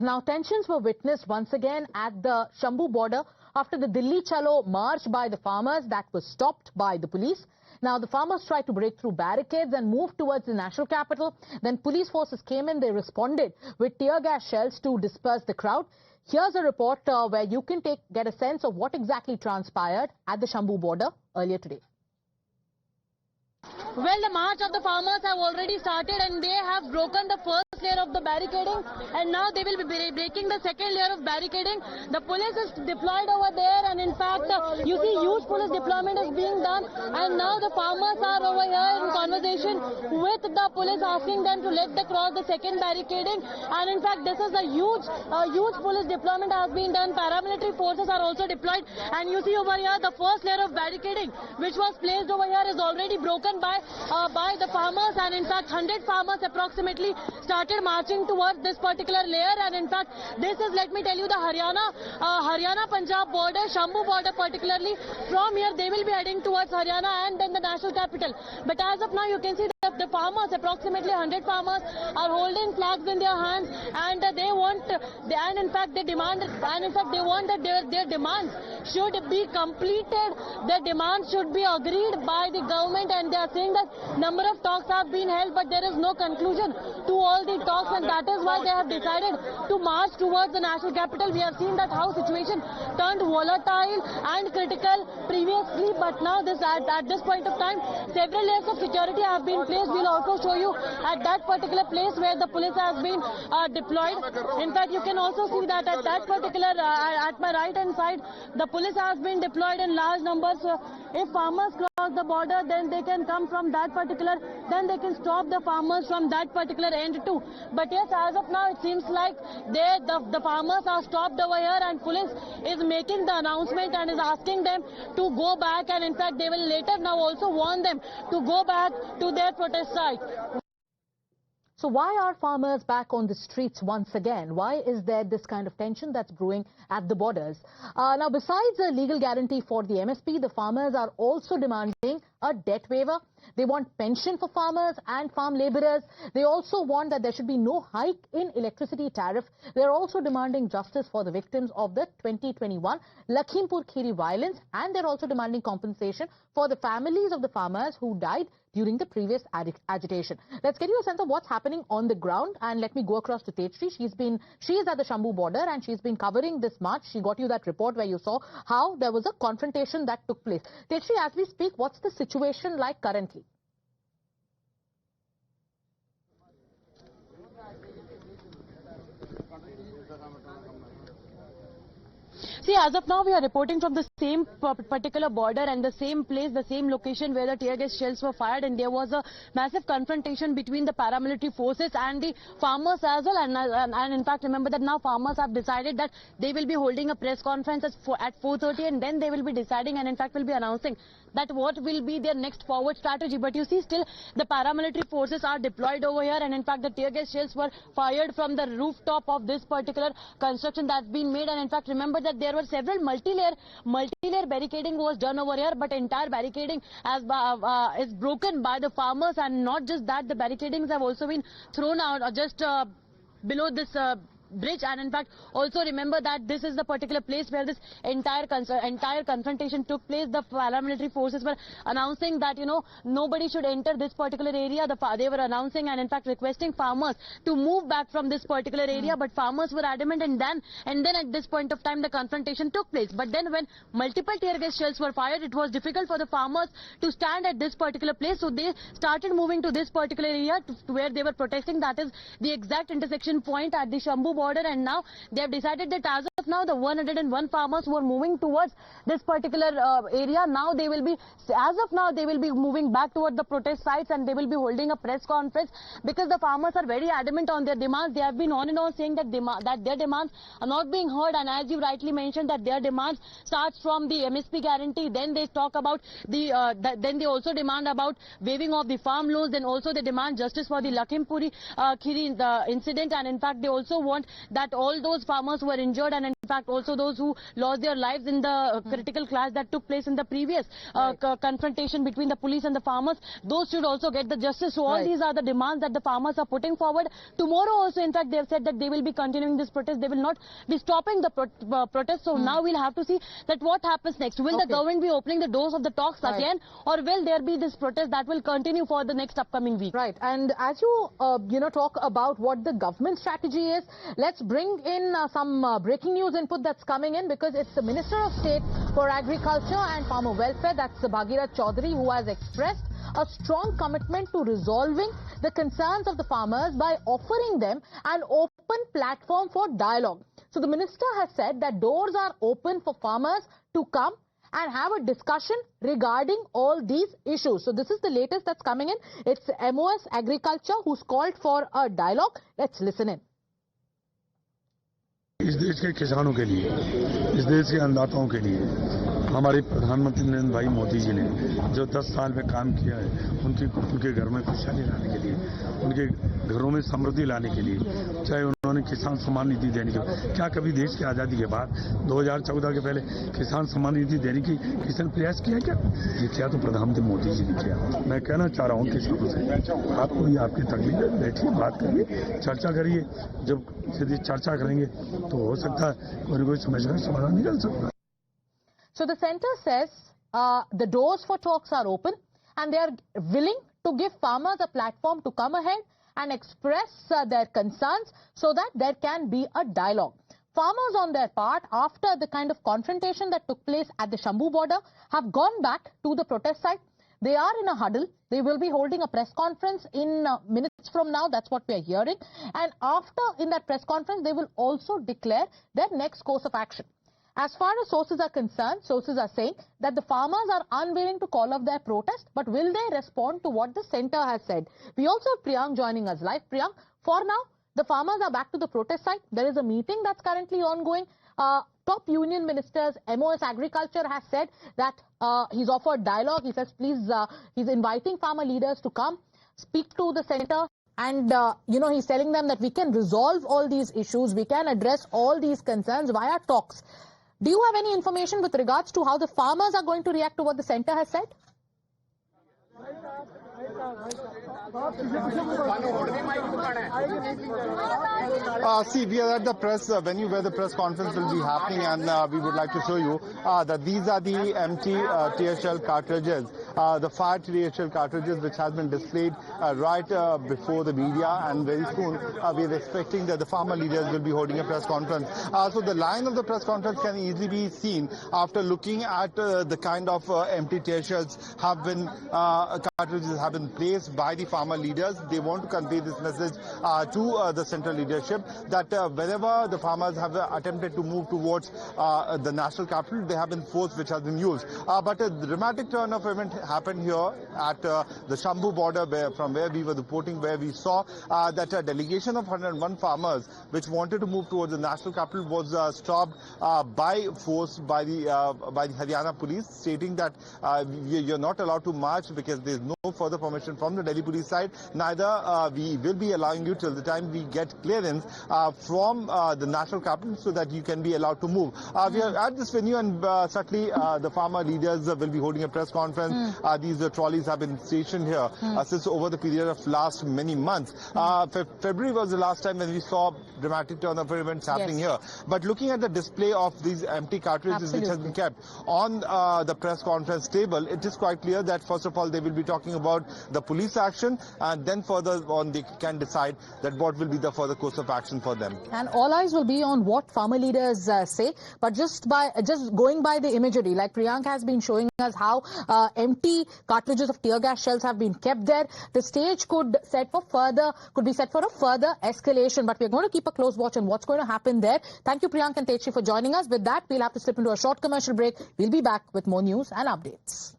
Now, tensions were witnessed once again at the Shambu border after the Delhi Chalo march by the farmers that was stopped by the police. Now, the farmers tried to break through barricades and move towards the national capital. Then police forces came in. They responded with tear gas shells to disperse the crowd. Here's a report where you can get a sense of what exactly transpired at the Shambu border earlier today. Well, the march of the farmers have already started and they have broken the first layer of the barricading and now they will be breaking the second layer of barricading. The police is deployed over there and in fact you see huge police deployment is being done and now the farmers are over here in conversation with the police asking them to let them cross the second barricading and in fact this is a huge police deployment has been done. Paramilitary forces are also deployed and you see over here the first layer of barricading which was placed over here is already broken by the farmers and in fact 100 farmers approximately started marching towards this particular layer and in fact this is, let me tell you, the Haryana Punjab border, Shambu border particularly. From here they will be heading towards Haryana and then the national capital. But as of now you can see that the farmers, approximately 100 farmers, are holding flags in their hands and they want that their demands should be completed. Their demands should be agreed by the government and they are saying that number of talks have been held but there is no conclusion to all the talks and that is why they have decided to march towards the national capital. We have seen that how situation turned volatile and critical previously but now at this point of time several layers of security have been placed. We'll also show you at that particular place where the police has been deployed. In fact, you can also see that at that particular, at my right hand side, the police has been deployed in large numbers. So if farmers cross the border, then they can come from that particular, then they can stop the farmers from that particular end too. But yes, as of now, it seems like the farmers are stopped over here and police is making the announcement and is asking them to go back and in fact, they will later now also warn them to go back to their protest site. So why are farmers back on the streets once again? Why is there this kind of tension that's brewing at the borders? Now, besides a legal guarantee for the MSP, the farmers are also demanding a debt waiver. They want pension for farmers and farm laborers. They also want that there should be no hike in electricity tariff. They're also demanding justice for the victims of the 2021 Lakhimpur Kheri violence. And they're also demanding compensation for the families of the farmers who died during the previous agitation. Let's get you a sense of what's happening on the ground. And let me go across to Tetri. She is at the Shambu border and she's been covering this march. She got you that report where you saw how there was a confrontation that took place. Tetri, as we speak, what's the situation like currently? See, as of now, we are reporting from the same particular border and the same place, the same location where the tear gas shells were fired and there was a massive confrontation between the paramilitary forces and the farmers as well. And in fact, remember that now farmers have decided that they will be holding a press conference at 4:30 and then they will be deciding and in fact will be announcing that what will be their next forward strategy. But you see, still the paramilitary forces are deployed over here and in fact the tear gas shells were fired from the rooftop of this particular construction that's been made. And in fact, remember that there were several multi-layer barricading was done over here, but entire barricading is broken by the farmers. And not just that, the barricadings have also been thrown out just below this bridge. And in fact also remember that this is the particular place where this entire confrontation took place. The paramilitary forces were announcing that nobody should enter this particular area. They were announcing and in fact requesting farmers to move back from this particular area, but farmers were adamant and then at this point of time the confrontation took place. But then when multiple tear gas shells were fired, it was difficult for the farmers to stand at this particular place, so they started moving to this particular area to where they were protesting. That is the exact intersection point at the Shambu border, and now they have decided that as of now the 101 farmers who are moving towards this particular area, now they will be, as of now they will be moving back towards the protest sites and they will be holding a press conference because the farmers are very adamant on their demands. They have been on and on saying that their demands are not being heard, and as you rightly mentioned that their demands starts from the MSP guarantee, then they talk about then they also demand about waiving of the farm loans, then also they demand justice for the Lakhimpur Kheri incident, and in fact they also want that all those farmers who were injured and fact also those who lost their lives in the critical clash that took place in the previous confrontation between the police and the farmers, those should also get the justice. So all these are the demands that the farmers are putting forward. Tomorrow also, in fact, they have said that they will be continuing this protest. They will not be stopping the protest. So now we'll have to see that what happens next. Will the government be opening the doors of the talks again, or will there be this protest that will continue for the next upcoming week? Right. And as you talk about what the government strategy is, let's bring in some breaking news input that's coming in, because it's the Minister of State for Agriculture and Farmer Welfare, that's Bhagirat Chaudhary, who has expressed a strong commitment to resolving the concerns of the farmers by offering them an open platform for dialogue. So the minister has said that doors are open for farmers to come and have a discussion regarding all these issues. So this is the latest that's coming in. It's MOS Agriculture who's called for a dialogue. Let's listen in. इस देश के किसानों के लिए, इस देश के अन्नदाताओं के लिए हमारे प्रधानमंत्री नरेंद्र भाई मोदी जी ने जो 10 साल में काम किया है, उनके घर में खुशहाली लाने के लिए, उनके घरों में समृद्धि लाने के लिए, चाहे उन्होंने किसान सम्मान निधि देने के, क्या कभी देश की आज़ादी के बाद 2014 के पहले किसान सम्मान निधि देने की किसी ने प्रयास किया क्या? ये किया तो प्रधानमंत्री मोदी जी ने किया। मैं कहना चाह रहा हूँ किसानों से, आपको ये आपकी तकलीफ है, बैठिए, बात करिए, चर्चा करिए। जब यदि चर्चा करेंगे तो हो सकता है कोई समस्या का समाधान निकल सकता है। So the centre says the doors for talks are open and they are willing to give farmers a platform to come ahead and express their concerns so that there can be a dialogue. Farmers on their part, after the kind of confrontation that took place at the Shambu border, have gone back to the protest site. They are in a huddle. They will be holding a press conference in minutes from now. That's what we are hearing. And after, in that press conference, they will also declare their next course of action. As far as sources are concerned, sources are saying that the farmers are unwilling to call off their protest, but will they respond to what the centre has said? We also have Priyank joining us live. Priyank, for now, the farmers are back to the protest site. There is a meeting that's currently ongoing. Top union ministers, MOS Agriculture has said that he's offered dialogue. He says, please, he's inviting farmer leaders to come, speak to the centre. And, he's telling them that we can resolve all these issues. We can address all these concerns via talks. Do you have any information with regards to how the farmers are going to react to what the centre has said? See, we are at the press venue where the press conference will be happening, and we would like to show you that these are the empty tear shell cartridges, the fired tear shell cartridges which has been displayed right before the media, and very soon we are expecting that the farmer leaders will be holding a press conference. So the line of the press conference can easily be seen after looking at the kind of empty tear shells cartridges have been placed by the farmer leaders. They want to convey this message to the central leadership that whenever the farmers have attempted to move towards the national capital, they have been force which has been used. But a dramatic turn of event happened here at the Shambu border, from where we were reporting, where we saw that a delegation of 101 farmers which wanted to move towards the national capital was stopped by force by the Haryana police, stating that you're not allowed to march because there's no further permission from the Delhi police side. Neither we will be allowing you till the time we get clearance from the national capital so that you can be allowed to move. We are at this venue, and certainly the farmer leaders will be holding a press conference. These trolleys have been stationed here since over the period of last many months. February was the last time when we saw dramatic turn of events happening here. But looking at the display of these empty cartridges which has been kept on the press conference table, it is quite clear that first of all they will be talking about the police action, and then further on they can decide that what will be the further course of action for them. And all eyes will be on what farmer leaders say. But just going by the imagery, like Priyank has been showing us how empty cartridges of tear gas shells have been kept there, the stage could be set for a further escalation. But we're going to keep a close watch on what's going to happen there. Thank you, Priyank and Techi, for joining us. With that, we'll have to slip into a short commercial break. We'll be back with more news and updates.